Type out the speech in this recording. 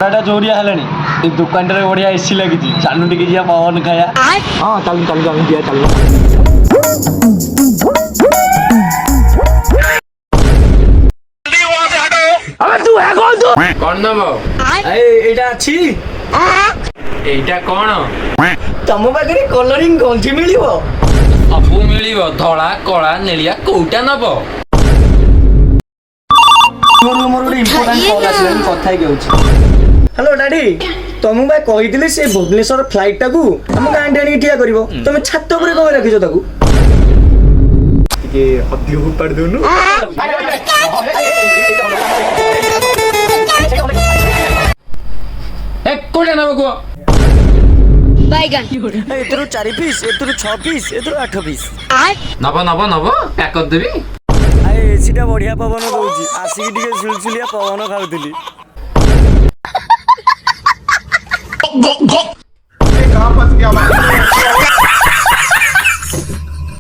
এটা জোরিয়া হেলানি এই দোকানটারে বড়িয়া এসি লাগিছি চালু টিকে যা পাওয়ান খায়া হ্যাঁ চালু চালু চালু দিয়া চালু আবে তুই এখন তো কোন নব এইটা আছে এইটা কোন ତମ ପାଖରେ କଲରିଂ ଗଞ୍ଜି ମିଳିବ ସବୁ ମିଳିବ ଧଳା କଳା ନେଳିଆ କୋଉଟା ନବ ମୋର ଗୋଟେ ଇମ୍ପୋର୍ଟାଣ୍ଟ କଲ୍ ଆସିଲା ମୁଁ କଥା ହେଇକି ଆଉଛି ହ୍ୟାଲୋ ଡାଡି ତମକୁ ବା କହିଥିଲି ସେ ଭୁବନେଶ୍ୱର ଫ୍ଲାଇଟ୍ ଟାକୁ ଆମ ଗାଁଠି ଆଣିକି ଠିଆ କରିବ ତମେ ଛାତ ଉପରେ କଣ ରଖିଛ ତାକୁ ଟିକେ ଅଧିକ ଉପାଡ଼ି ଦଉନୁ ଏ କୋଉଟା ନବ କୁହ বাইগান ଏଥିରୁ 4 ପିସ୍ ଏଥିରୁ 6 ପିସ୍ ଏଥିରୁ 8 ପିସ୍ ନବ ନବ ନବ ପ୍ୟାକ୍ କରିଦେବି ଆଏ ଏସିଟା ବଢିଆ ପବନ ଦଉଛି ଆସିକି ଟିକେ ସୁଲସୁଲିଆ ପବନ ଖାଉଥିଲି